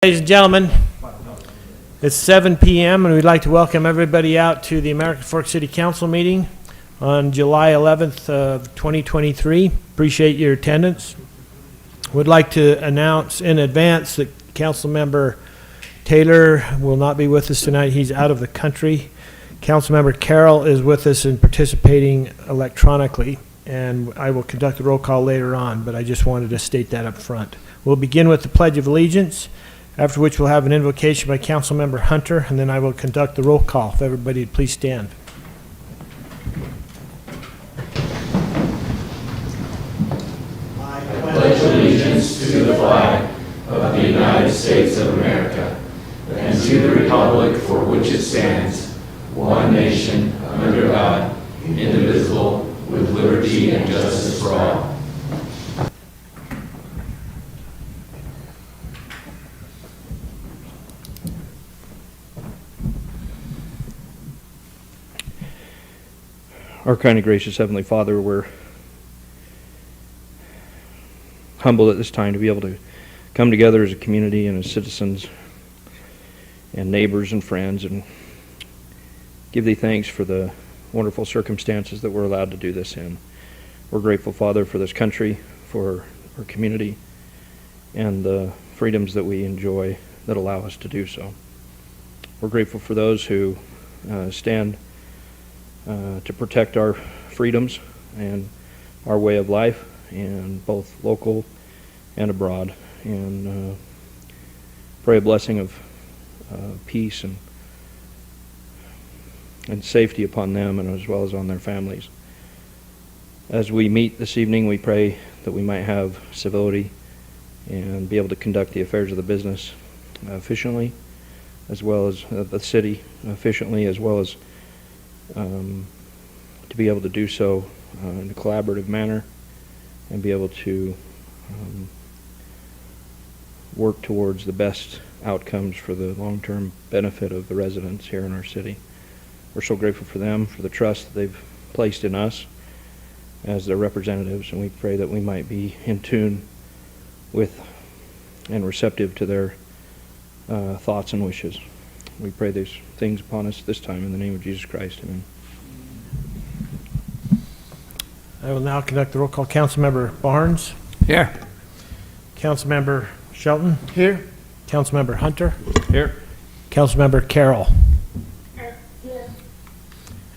Ladies and gentlemen, it's 7 p.m. and we'd like to welcome everybody out to the American Fork City Council meeting on July 11th of 2023. Appreciate your attendance. Would like to announce in advance that Councilmember Taylor will not be with us tonight. He's out of the country. Councilmember Carroll is with us and participating electronically, and I will conduct a roll call later on, but I just wanted to state that up front. We'll begin with the Pledge of Allegiance, after which we'll have an invocation by Councilmember Hunter, and then I will conduct the roll call. If everybody would please stand. I pledge allegiance to the flag of the United States of America and to the republic for which it stands, one nation, under God, indivisible, with liberty and justice for all. Our kind and gracious Heavenly Father, we're humbled at this time to be able to come together as a community and as citizens and neighbors and friends and give Thee thanks for the wonderful circumstances that we're allowed to do this in. We're grateful, Father, for this country, for our community, and the freedoms that we enjoy that allow us to do so. We're grateful for those who stand to protect our freedoms and our way of life, and both local and abroad, and pray a blessing of peace and safety upon them, and as well as on their families. As we meet this evening, we pray that we might have civility and be able to conduct the affairs of the business efficiently, as well as the city efficiently, as well as to be able to do so in a collaborative manner and be able to work towards the best outcomes for the long-term benefit of the residents here in our city. We're so grateful for them, for the trust that they've placed in us as their representatives, and we pray that we might be in tune with and receptive to their thoughts and wishes. We pray these things upon us this time in the name of Jesus Christ. Amen. I will now conduct the roll call. Councilmember Barnes. Here. Councilmember Shelton. Here. Councilmember Hunter. Here. Councilmember Carroll.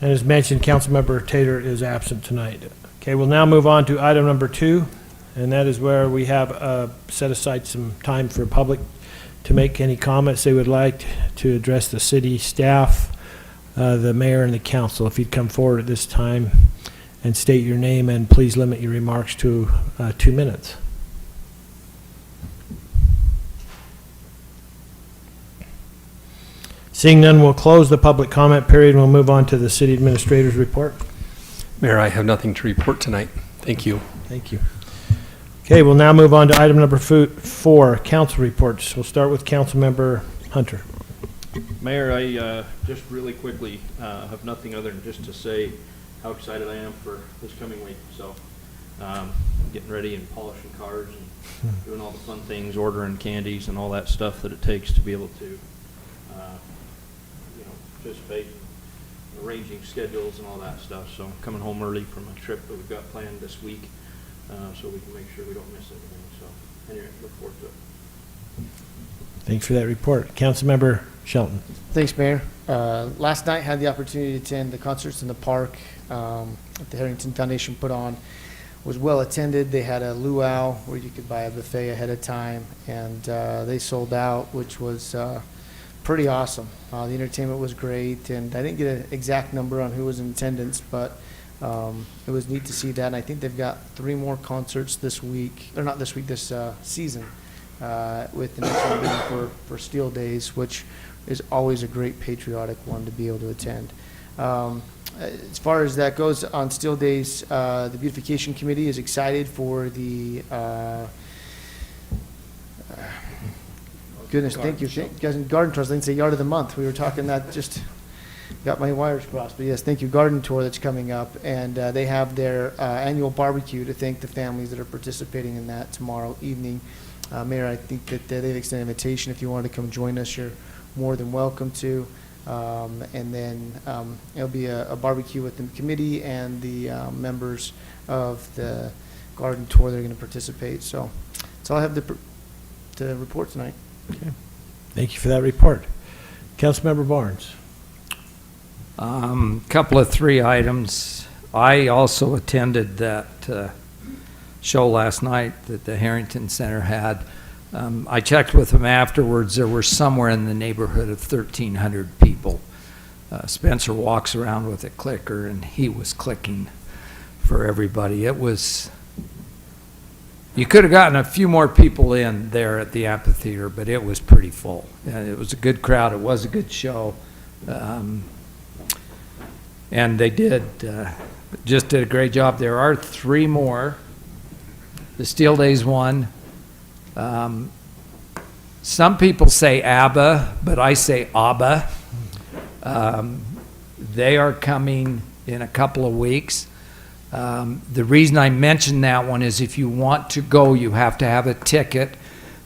And as mentioned, Councilmember Taylor is absent tonight. Okay, we'll now move on to item number 2, and that is where we have set aside some time for public to make any comments they would like to address the city staff, the mayor, and the council. If you'd come forward at this time and state your name, and please limit your remarks to 2 minutes. Seeing none, we'll close the public comment period and we'll move on to the city administrator's report. Mayor, I have nothing to report tonight. Thank you. Thank you. Okay, we'll now move on to item number 4, council reports. We'll start with Councilmember Hunter. Mayor, I just really quickly have nothing other than just to say how excited I am for this coming week. So getting ready and polishing cars and doing all the fun things, ordering candies and all that stuff that it takes to be able to participate, arranging schedules and all that stuff. So I'm coming home early from a trip that we've got planned this week, so we can make sure we don't miss anything. So anyway, look forward to it. Thanks for that report. Councilmember Shelton. Thanks, Mayor. Last night had the opportunity to attend the concerts in the park that the Harrington Foundation put on. Was well attended. They had a luau where you could buy a buffet ahead of time, and they sold out, which was pretty awesome. The entertainment was great, and I didn't get an exact number on who was in attendance, but it was neat to see that. And I think they've got 3 more concerts this week, or not this week, this season, with the next one being for Steel Days, which is always a great patriotic one to be able to attend. As far as that goes on Steel Days, the Beautification Committee is excited for the goodness, thank you. Guys in Garden Tours, I didn't say Yard of the Month. We were talking that, just got my wires crossed. But yes, thank you. Garden Tour that's coming up. And they have their annual barbecue to thank the families that are participating in that tomorrow evening. Mayor, I think that they've extended an invitation. If you wanted to come join us, you're more than welcome to. And then it'll be a barbecue with the committee and the members of the garden tour that are going to participate. So that's all I have to report tonight. Thank you for that report. Councilmember Barnes. Couple of 3 items. I also attended that show last night that the Harrington Center had. I checked with them afterwards. There were somewhere in the neighborhood of 1,300 people. Spencer walks around with a clicker, and he was clicking for everybody. It was, you could have gotten a few more people in there at the amphitheater, but it was pretty full. It was a good crowd. It was a good show. And they just did a great job. There are 3 more. The Steel Days one. Some people say ABBA, but I say ABBA. They are coming in a couple of weeks. The reason I mention that one is if you want to go, you have to have a ticket.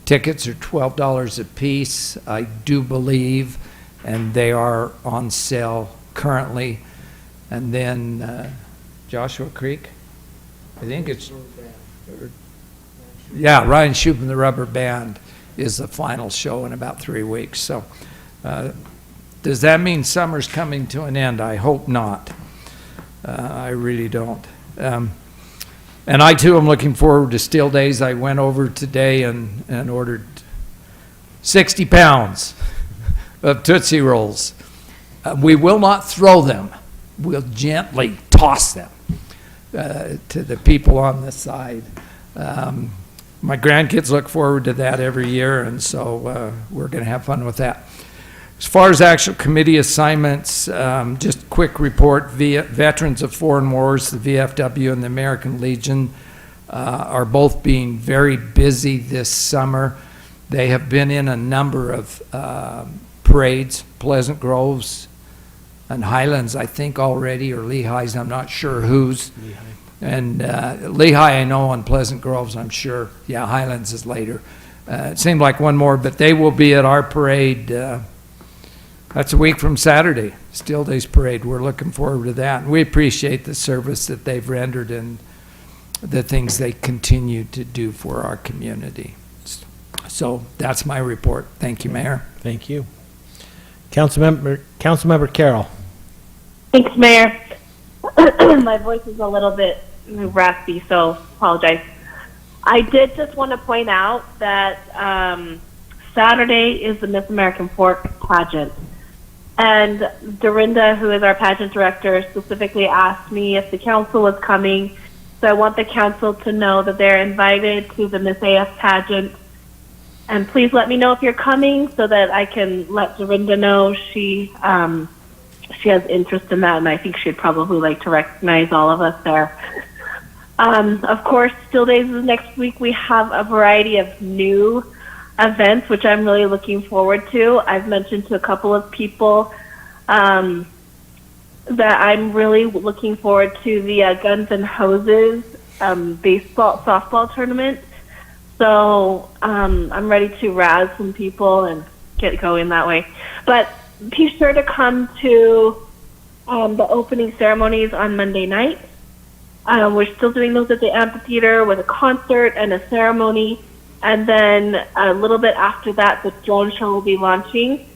Tickets are $12 a piece, I do believe, and they are on sale currently. And then Joshua Creek, I think it's, yeah, Ryan Shoup and the Rubber Band is the final show in about 3 weeks. So does that mean summer's coming to an end? I hope not. I really don't. And I too am looking forward to Steel Days. I went over today and ordered 60 pounds of Tootsie Rolls. We will not throw them. We'll gently toss them to the people on the side. My grandkids look forward to that every year, and so we're going to have fun with that. As far as actual committee assignments, just a quick report. Veterans of Foreign Wars, the VFW and the American Legion, are both being very busy this summer. They have been in a number of parades, Pleasant Groves and Highlands, I think already, or Lehigh's, I'm not sure whose. Lehigh. And Lehigh, I know, on Pleasant Groves, I'm sure. Yeah, Highlands is later. It seemed like one more, but they will be at our parade. That's a week from Saturday, Steel Days Parade. We're looking forward to that. And we appreciate the service that they've rendered and the things they continue to do for our community. So that's my report. Thank you, Mayor. Thank you. Councilmember Carroll. Thanks, Mayor. My voice is a little bit raspy, so apologize. I did just want to point out that Saturday is the Miss American Fork pageant. And Dorinda, who is our pageant director, specifically asked me if the council was coming. So I want the council to know that they're invited to the Miss AF pageant. And please let me know if you're coming so that I can let Dorinda know she has interest in that, and I think she'd probably like to recognize all of us there. Of course, Steel Days is next week. We have a variety of new events, which I'm really looking forward to. I've mentioned to a couple of people that I'm really looking forward to the Guns and Hoses baseball, softball tournament. So I'm ready to razz some people and get going that way. But be sure to come to the opening ceremonies on Monday night. We're still doing those at the amphitheater with a concert and a ceremony. And then a little bit after that, the drone show will be launching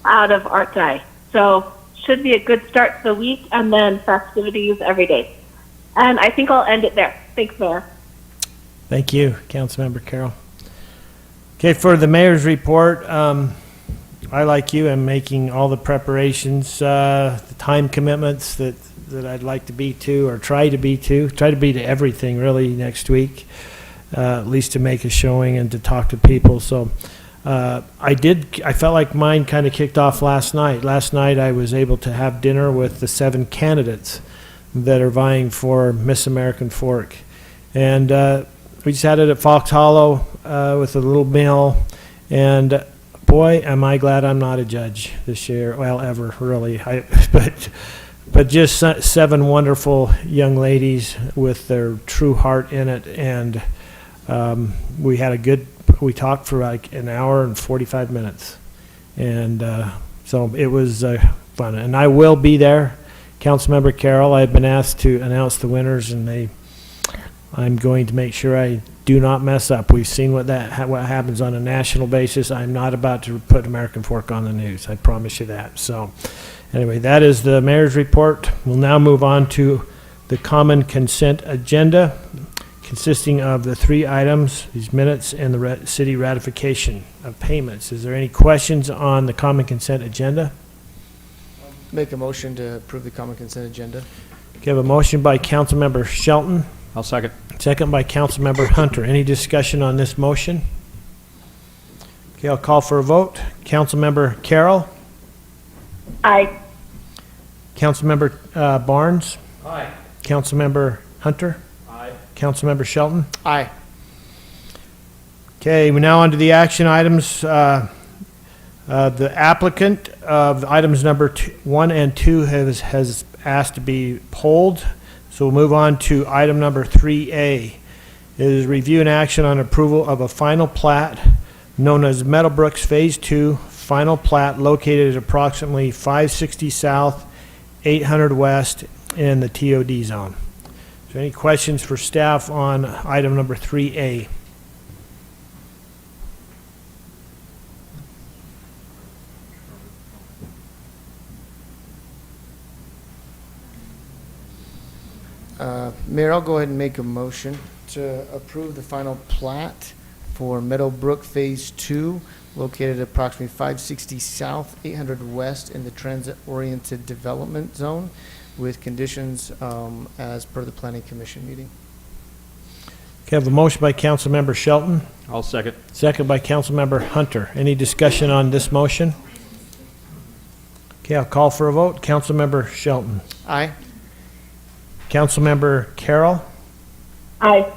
out of Art Guy. So should be a good start to the week, and then festivities every day. And I think I'll end it there. Thanks, Mayor. Thank you, Councilmember Carroll. Okay, for the mayor's report, I, like you, am making all the preparations, the time commitments that I'd like to be to, or try to be to everything really next week, at least to make a showing and to talk to people. So I felt like mine kind of kicked off last night. Last night I was able to have dinner with the 7 candidates that are vying for Miss American Fork. And we just had it at Fox Hollow with a little meal, and boy, am I glad I'm not a judge this year. Well, ever, really. But just 7 wonderful young ladies with their true heart in it, and we had a good we talked for like an hour and 45 minutes. And so it was fun. And I will be there. Councilmember Carroll, I've been asked to announce the winners, and I'm going to make sure I do not mess up. We've seen what happens on a national basis. I'm not about to put American Fork on the news. I promise you that. So anyway, that is the mayor's report. We'll now move on to the common consent agenda, consisting of the 3 items, these minutes, and the city ratification of payments. Is there any questions on the common consent agenda? Make a motion to approve the common consent agenda. Okay, I have a motion by Councilmember Shelton, I'll second. second by Councilmember Hunter. Any discussion on this motion? Okay, I'll call for a vote. Councilmember Carroll, Aye. Councilmember Barnes, Aye. Councilmember Hunter, Aye. Councilmember Shelton. Aye. Okay, we're now on to the action items. The applicant of items number 1 and 2 has asked to be polled. So we'll move on to item number 3A. It is review and action on approval of a final plat known as Meadowbrooks Phase 2, final plat located at approximately 560 South, 800 West in the TOD zone. Is there any questions for staff on item number 3A? Mayor, I'll go ahead and make a motion to approve the final plat for Meadowbrook Phase 2, located at approximately 560 South, 800 West in the transit-oriented development zone, with conditions as per the Planning Commission meeting. Okay, I have a motion by Councilmember Shelton, I'll second. second by Councilmember Hunter. Any discussion on this motion? Okay, I'll call for a vote. Councilmember Shelton. Aye. Councilmember Carroll. Aye.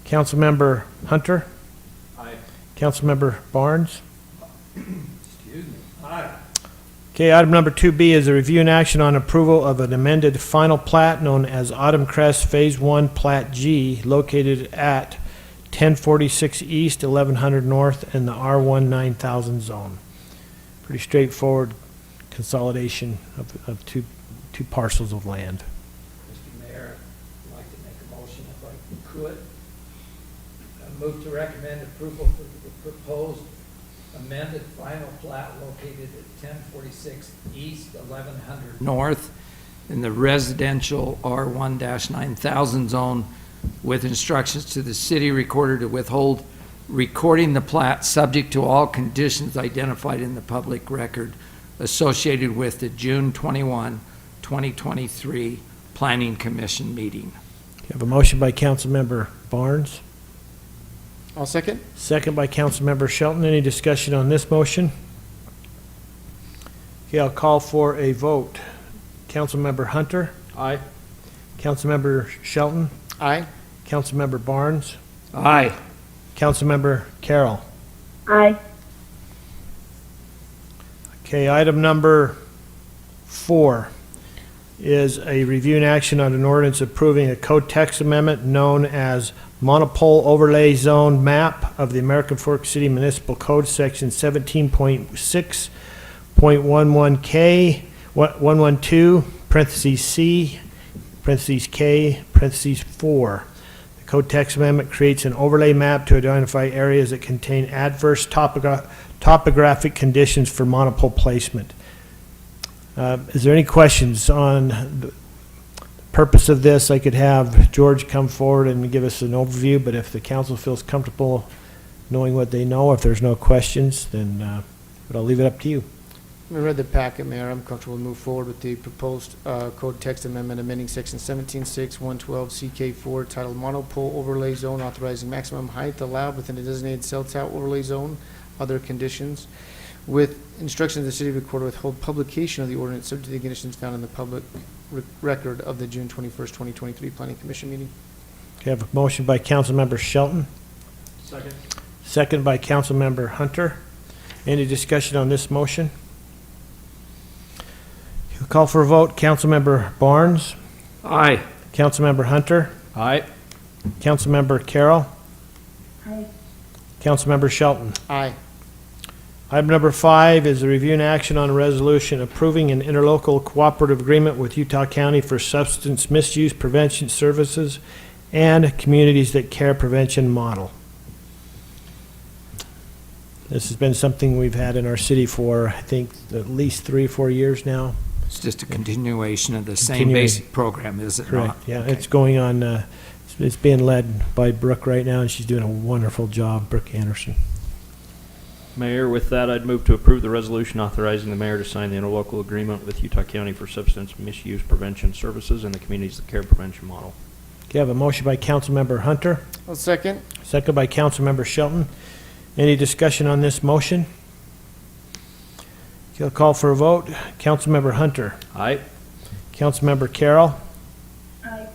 Councilmember Hunter. Aye. Councilmember Barnes. Okay, item number 2B is a review and action on approval of an amended final plat known as Autumn Crest Phase 1 Plat G, located at 1046 East, 1100 North in the R1 9000 zone. Pretty straightforward consolidation of two parcels of land. Mr. Mayor, I'd like to make a motion if I could. I move to recommend approval for the proposed amended final plat located at 1046 East, 1100 North in the residential R1-9000 zone, with instructions to the city recorder to withhold recording the plat subject to all conditions identified in the public record associated with the June 21, 2023 Planning Commission meeting. You have a motion by Councilmember Barnes, I'll second. second by Councilmember Shelton. Any discussion on this motion? Okay, I'll call for a vote. Councilmember Hunter, Aye. Councilmember Shelton, Aye. Councilmember Barnes, Aye. Councilmember Carroll. Aye. Okay, item number 4 is a review and action on an ordinance approving a code text amendment known as Monopole Overlay Zone Map of the American Fork City Municipal Code, Section 17.6.11K, 112, parentheses C, parentheses K, parentheses 4. The code text amendment creates an overlay map to identify areas that contain adverse topographic conditions for monopole placement. Is there any questions on the purpose of this? I could have George come forward and give us an overview, but if the council feels comfortable knowing what they know, if there's no questions, then but I'll leave it up to you. I read the packet, Mayor. I'm comfortable to move forward with the proposed code text amendment amending section 17.6.112 CK4 titled Monopole Overlay Zone, authorizing maximum height allowed within a designated cell tower overlay zone, other conditions, with instructions of the city recorder withhold publication of the ordinance subject to the conditions found in the public record of the June 21st, 2023 Planning Commission meeting. Okay, I have a motion by Councilmember Shelton, Second. second by Councilmember Hunter. Any discussion on this motion? We'll call for a vote. Councilmember Barnes, Aye. Councilmember Hunter, Aye. Councilmember Carroll, Aye. Councilmember Shelton. Aye. Item number 5 is a review and action on a resolution approving an interlocal cooperative agreement with Utah County for substance misuse prevention services and communities that care prevention model. This has been something we've had in our city for, I think, at least 3 or 4 years now. It's just a continuation of the same Continuing. basic program, is it not? Correct, yeah, Okay. it's going on, it's being led by Brooke right now, and she's doing a wonderful job, Brooke Anderson. Mayor, with that, I'd move to approve the resolution authorizing the mayor to sign the interlocal agreement with Utah County for substance misuse prevention services and the communities that care prevention model. Okay, I have a motion by Councilmember Hunter, I'll second. second by Councilmember Shelton. Any discussion on this motion? Okay, I'll call for a vote. Councilmember Hunter. Aye. Councilmember Carroll. Aye.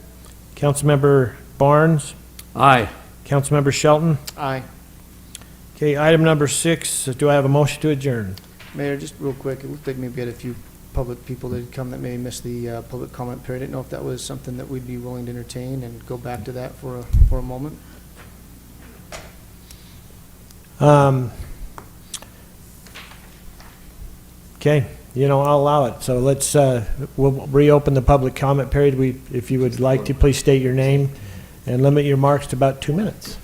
Councilmember Barnes. Aye. Councilmember Shelton. Aye. Okay, item number 6, do I have a motion to adjourn? Mayor, just real quick, it looked like maybe we had a few public people that had come that may miss the public comment period. I didn't know if that was something that we'd be willing to entertain and go back to that for a moment. Okay, I'll allow it. So let's, we'll reopen the public comment period. If you would like to, please state your name and limit your marks to about 2 minutes.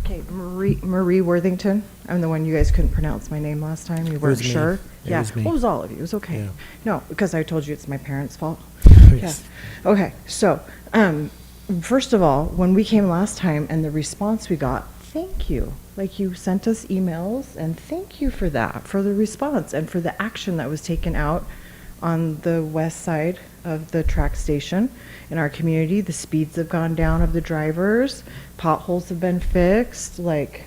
Okay, Marie Worthington. I'm the one you guys couldn't pronounce my name last time. You weren't was me. sure. It Yeah, was me. well, it was all of you. It was okay. Yeah. No, because I told you it's my parents' fault. Yeah. Yes. Okay, so first of all, when we came last time and the response we got, thank you. Like, you sent us emails, and thank you for that, for the response and for the action that was taken out on the west side of the track station in our community. The speeds have gone down of the drivers, potholes have been fixed. Like,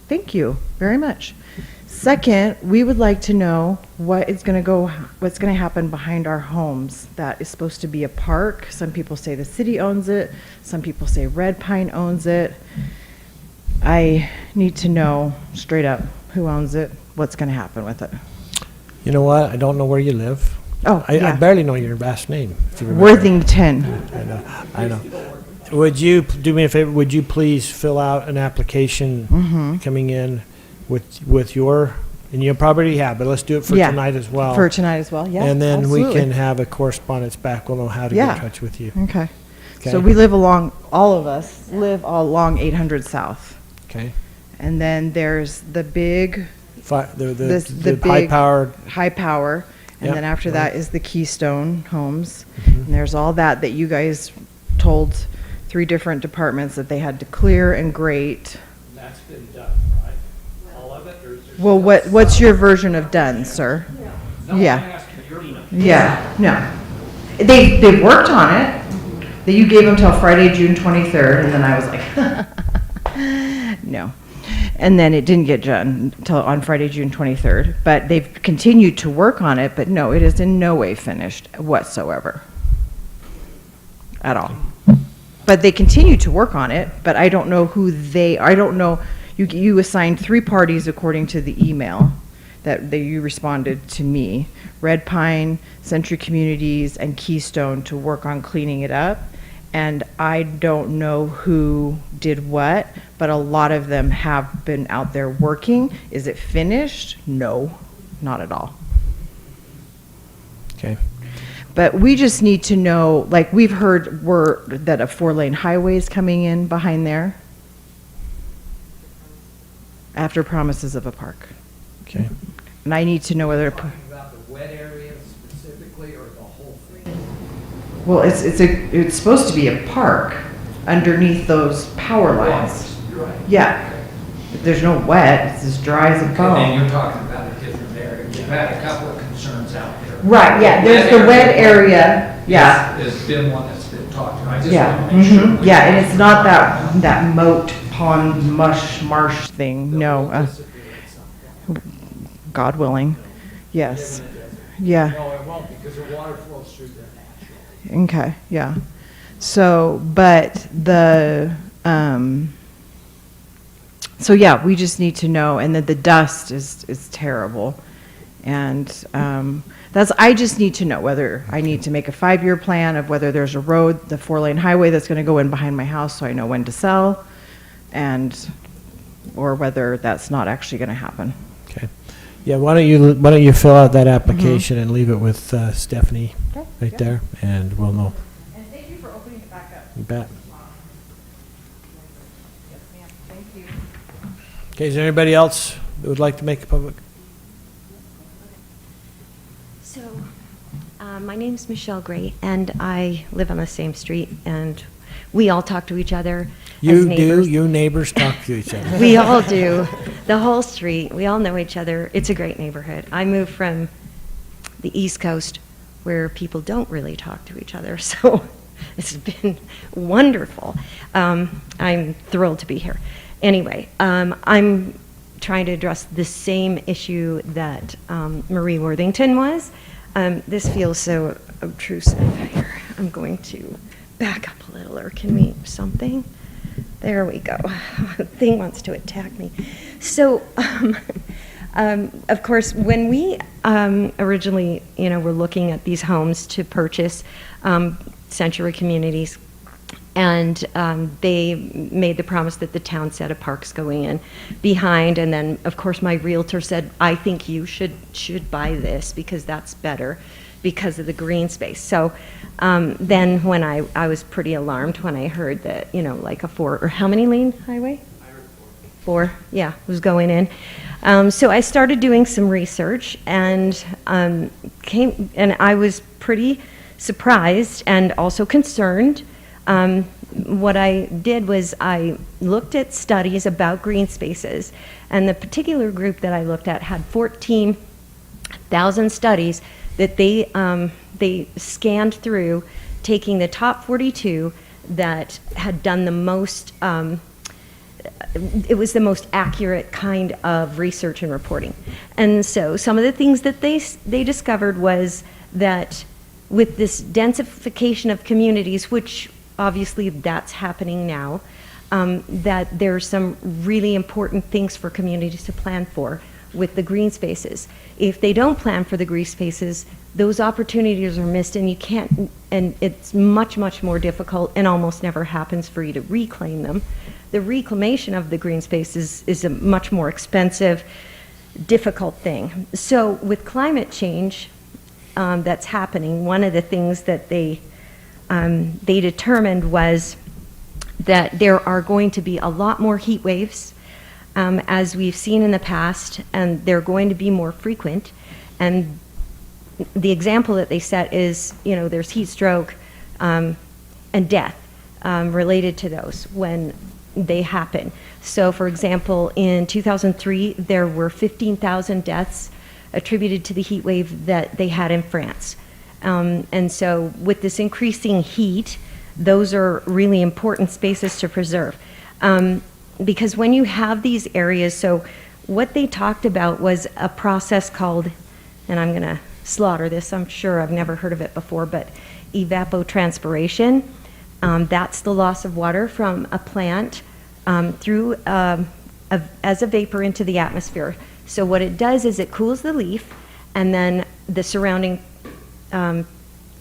thank you very much. Second, we would like to know what's going to happen behind our homes. That is supposed to be a park. Some people say the city owns it. Some people say Red Pine owns it. I need to know straight up who owns it, what's going to happen with it. You know what? I don't know where you live. Oh, I yeah. barely know your last name. If you remember. Worthington. I know. Would you do me a favor? Would you please fill out an application coming in with your, and you probably have, but let's do it for Yeah. tonight as well. For tonight as well, yeah. And then absolutely. we can have a correspondence back. We'll know how to get Yeah. in touch with you. Okay. Okay. So we live along, all of us live along 800 South. Okay. And then there's the big The big- high-powered, high power, and Yep, then after right. that is the Keystone Homes. Mm-hmm. And there's all that you guys told 3 different departments that they had to clear and grate. That's been done, right? All of it, or is there? Well, what's your version of done, sir? Yeah. Yeah, no. They worked on it. You gave them till Friday, June 23rd, and then I was like, no. And then it didn't get done until on Friday, June 23rd. But they've continued to work on it, but no, it is in no way finished whatsoever. At all. But they continue to work on it, but I don't know I don't know, you assigned 3 parties according to the email that you responded to me. Red Pine, Century Communities, and Keystone to work on cleaning it up. And I don't know who did what, but a lot of them have been out there working. Is it finished? No, not at all. okay. But we just need to know, like, we've heard word that a 4-lane highway is coming in behind there after promises of a park. Okay. And I need to know whether, Talking about the wet area specifically, or the whole thing? well, it's supposed to be a park underneath those power lines. You're right. Yeah. There's no wet, it's as dry as a And then bone. you're talking about a different area. We've had a couple of concerns out there. Right, yeah, there's the wet area, yeah. Has been one that's been talked about. I just Yeah, want to make sure. we- yeah, and it's not that moat pond marsh thing, no, God willing, yes, yeah. No, it won't, because the water flows through there naturally. Okay, yeah. So, but so yeah, we just need to know, and then the dust is terrible. And I just need to know whether I need to make a 5-year plan of whether there's a road, the 4-lane highway that's going to go in behind my house so I know when to sell, or whether that's not actually going to happen. Okay. Yeah, why don't you fill out that application and leave it with Stephanie right there, and we'll know. And thank you for opening it back up. You bet. Yes, ma'am. Thank you. Okay, is there anybody else that would like to make a public? So, my name's Michelle Gray, and I live on the same street, and we all talk to each other as You neighbors. do, you neighbors talk to each other. We all do. The whole street, we all know each other. It's a great neighborhood. I moved from the East Coast where people don't really talk to each other, so it's been wonderful. I'm thrilled to be here. Anyway, I'm trying to address the same issue that Marie Worthington was. This feels so obtrusive here. I'm going to back up a little, or can we something? There we go. The thing wants to attack me. So, of course, when we originally, were looking at these homes to purchase, Century Communities, and they made the promise that the town set of parks going in behind, and then, of course, my realtor said, I think you should buy this because that's better because of the green space. So then when I was pretty alarmed when I heard that, like a 4, or how many lane highway? I heard 4. 4, yeah, was going in. So I started doing some research and I was pretty surprised and also concerned. What I did was I looked at studies about green spaces, and the particular group that I looked at had 14,000 studies that they scanned through, taking the top 42 that had done the most, it was the most accurate kind of research and reporting. And so some of the things that they discovered was that with this densification of communities, which obviously that's happening now, that there's some really important things for communities to plan for with the green spaces. If they don't plan for the green spaces, those opportunities are missed, and you can't, and it's much, much more difficult and almost never happens for you to reclaim them. The reclamation of the green spaces is a much more expensive, difficult thing. So with climate change that's happening, one of the things that they determined was that there are going to be a lot more heat waves, as we've seen in the past, and they're going to be more frequent. And the example that they set is, there's heat stroke and death related to those when they happen. So, for example, in 2003, there were 15,000 deaths attributed to the heat wave that they had in France. And so with this increasing heat, those are really important spaces to preserve. Because when you have these areas, so what they talked about was a process called, and I'm going to slaughter this, I'm sure I've never heard of it before, but evapotranspiration. That's the loss of water from a plant through as a vapor into the atmosphere. So what it does is it cools the leaf, and then the surrounding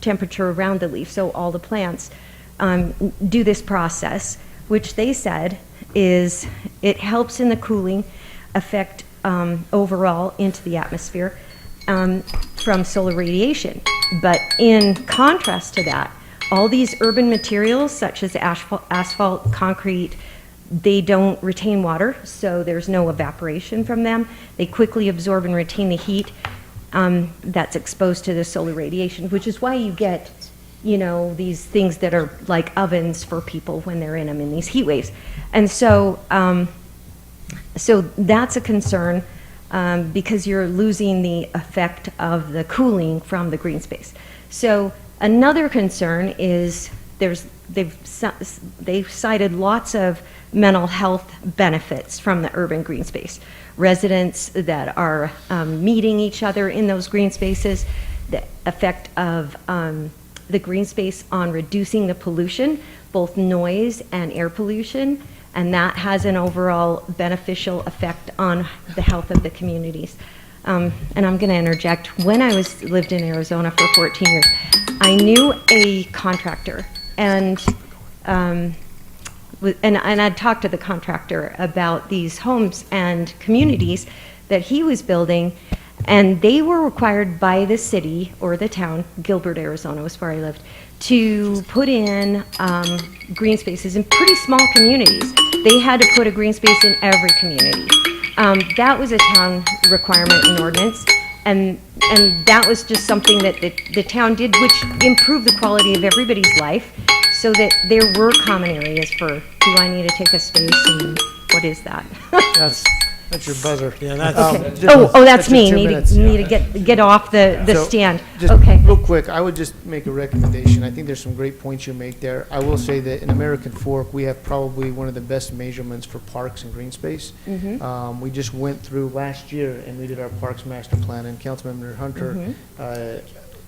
temperature around the leaf, so all the plants do this process, which they said is it helps in the cooling effect overall into the atmosphere from solar radiation. But in contrast to that, all these urban materials such as asphalt, concrete, they don't retain water, so there's no evaporation from them. They quickly absorb and retain the heat that's exposed to the solar radiation, which is why you get, these things that are like ovens for people when they're in them in these heat waves. And so, so that's a concern because you're losing the effect of the cooling from the green space. So another concern is they've cited lots of mental health benefits from the urban green space. Residents that are meeting each other in those green spaces, the effect of the green space on reducing the pollution, both noise and air pollution, and that has an overall beneficial effect on the health of the communities. and I'm going to interject. When I lived in Arizona for 14 years, I knew a contractor, and I'd talked to the contractor about these homes and communities that he was building, and they were required by the city or the town, Gilbert, Arizona was where I lived, to put in green spaces in pretty small communities. They had to put a green space in every community. That was a town requirement and ordinance, and that was just something that the town did, which improved the quality of everybody's life, so that there were common areas for, do I need to take a space, and what is that? That's your buzzer. Yeah, that's, Okay. Oh, that's your me. 2 Need minutes. to get off the So, stand. Just Okay. real quick, I would just make a recommendation. I think there's some great points you make there. I will say that in American Fork, we have probably one of the best measurements for parks and green space. We just went through last year and we did our Parks Master Plan, and Councilmember Hunter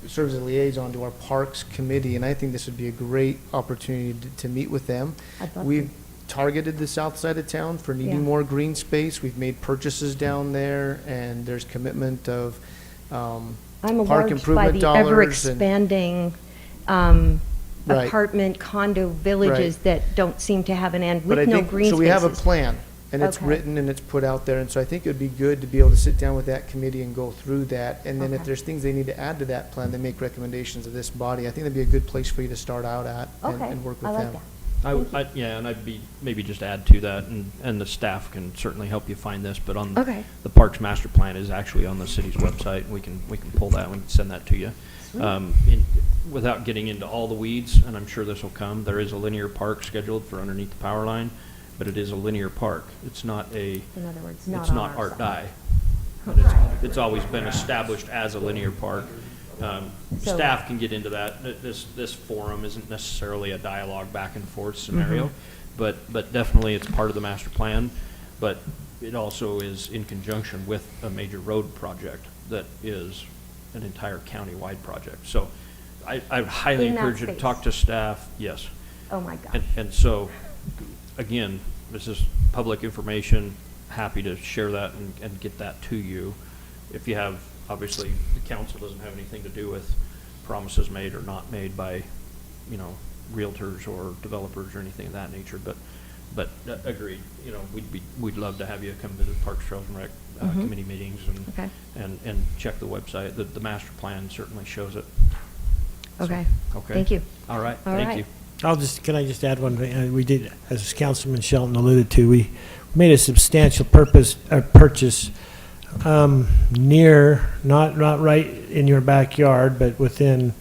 serves as a liaison to our Parks Committee, and I think this would be a great opportunity to meet with them. I'd love We've targeted the south side of town for needing Yeah. more green space. We've made purchases down there, and there's commitment of I'm park alarmed by improvement the dollars. ever-expanding Right. apartment condo villages that don't seem to have an end But I with no think, green so we have a spaces. plan, and it's Okay. written and it's put out there, and so I think it would be good to be able to sit down with that committee and go through that, and then if Okay. there's things they need to add to that plan, they make recommendations to this body. I think that'd be a good place for you to start out at and Okay, and work I with like them. that. Yeah, and I'd be, maybe just add to that, and the staff can certainly help you find this, but on Okay. the Parks Master Plan is actually on the city's website, and we can pull that, we can send that to you. Without getting into all the weeds, and I'm sure this will come, there is a linear park scheduled for underneath the power line, but it is a linear park. It's not In other words, it's not on not our Art side. Dye. But it's always been established as a linear park. So- Staff can get into that. This forum isn't necessarily a dialogue back and forth scenario, but definitely it's part of the master plan. But it also is in conjunction with a major road project that is an entire county-wide project. So I would highly In that encourage you to space. talk to staff, yes. Oh, my gosh. And so, again, this is public information, happy to share that and get that to you. If you have, obviously, the council doesn't have anything to do with promises made or not made by, realtors or developers or anything of that nature, but agreed, we'd love to have you come visit Parks, Trails and Rec committee meetings Okay. and check the website. The master plan certainly shows it. Okay. Okay. Thank you. All right, All thank right. you. can I just add one thing? We did, as Councilman Shelton alluded to, we made a substantial purchase near, not right in your backyard, but within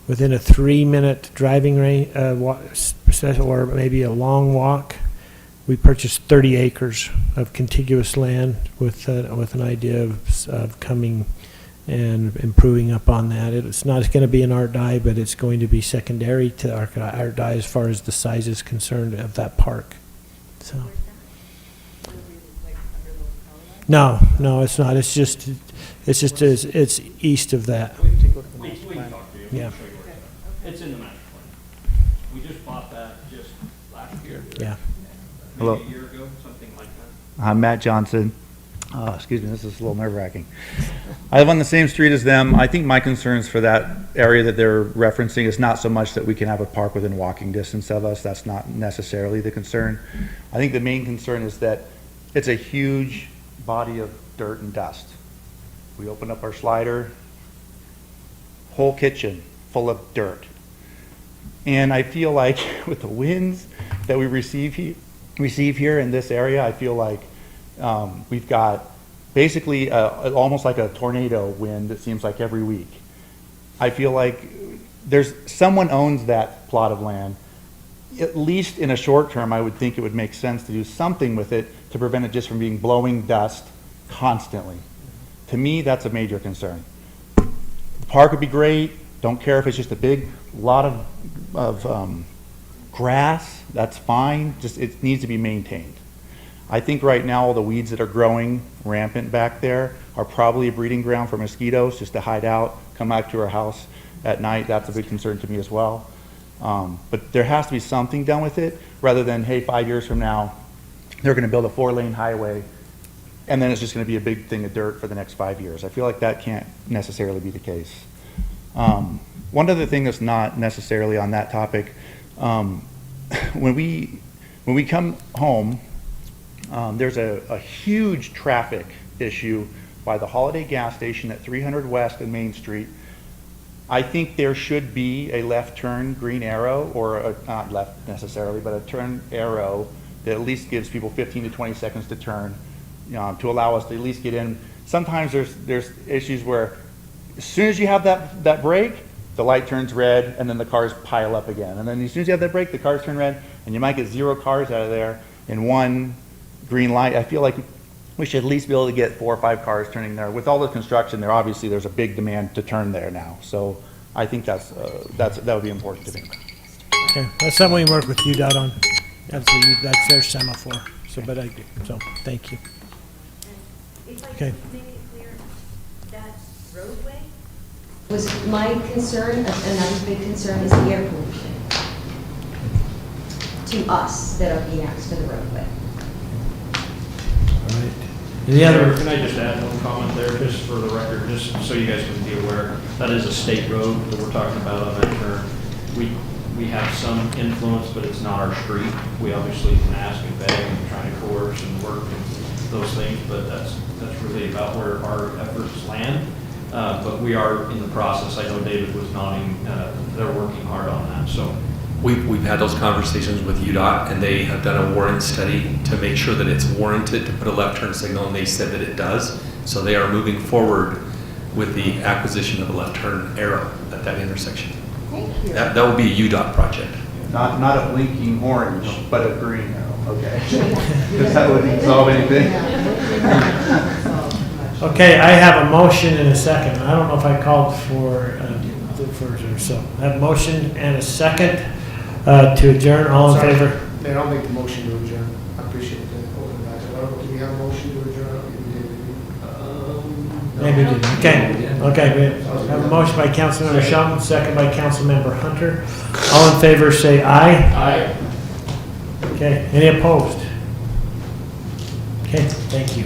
a 3-minute driving range, or maybe a long walk. We purchased 30 acres of contiguous land with an idea of coming and improving up on that. It's not going to be an Art Dye, but it's going to be secondary to Art Dye as far as the size is concerned of that park. So. No, it's not. It's just it's east of that. We can take a look at the master We can plan. talk to you. Yeah. We'll show you where it's at. It's in the master plan. We just bought that just last year. Yeah. Hello. Maybe a year ago, something like that. I'm Matt Johnson. Excuse me, this is a little nerve-wracking. I live on the same street as them. I think my concerns for that area that they're referencing is not so much that we can have a park within walking distance of us. That's not necessarily the concern. I think the main concern is that it's a huge body of dirt and dust. We open up our slider, whole kitchen full of dirt. And I feel like with the winds that we receive here in this area, I feel like we've got basically almost like a tornado wind, it seems like every week. I feel like someone owns that plot of land. At least in a short term, I would think it would make sense to do something with it to prevent it just from being blowing dust constantly. To me, that's a major concern. The park would be great. Don't care if it's just a big lot of grass. That's fine. Just it needs to be maintained. I think right now all the weeds that are growing rampant back there are probably a breeding ground for mosquitoes just to hide out, come back to our house at night. That's a big concern to me as well. But there has to be something done with it rather than, hey, 5 years from now, they're going to build a 4-lane highway and then it's just going to be a big thing of dirt for the next 5 years. I feel like that can't necessarily be the case. One other thing that's not necessarily on that topic, when we come home, there's a huge traffic issue by the Holiday gas station at 300 West and Main Street. I think there should be a left turn green arrow, or not left necessarily, but a turn arrow that at least gives people 15 to 20 seconds to turn, to allow us to at least get in. Sometimes there's issues where as soon as you have that brake, the light turns red, and then the cars pile up again. And then as soon as you have that brake, the cars turn red, and you might get 0 cars out of there in one green light. I feel like we should at least be able to get 4 or 5 cars turning there. With all the construction there, obviously there's a big demand to turn there now. So I think that would be important to me. Okay, that's something we can work with UDOT on. Absolutely, that's their semaphore, so thank you. If I Okay. could make it clear, that roadway was my concern, another big concern is the air pollution to us that are being asked for the roadway. All right. Any other? Can I just add one comment there, just for the record, just so you guys can be aware? That is a state road that we're talking about on that turn. We have some influence, but it's not our street. We obviously can ask and beg and try to coerce and work and those things, but that's really about where our efforts land. But we are in the process. I know David was nodding. They're working hard on that, so. We've had those conversations with UDOT, and they have done a warrant study to make sure that it's warranted to put a left turn signal, and they said that it does. So they are moving forward with the acquisition of a left turn arrow at that intersection. Thank you. That will be a UDOT project. Not a blinking orange, but a green arrow, okay? Because that wouldn't solve anything. Okay, I have a motion and a second. I don't know if I called for the first or so. I have a motion and a second to adjourn. All in favor? Mayor, I'll make the motion to adjourn. I appreciate the open back. Do we have a motion to adjourn? I don't think we did. Maybe we did. Okay, we have a motion by Councilmember Shelton, second by Councilmember Hunter. All in favor, say aye. Aye. Okay, any opposed? Okay, thank you.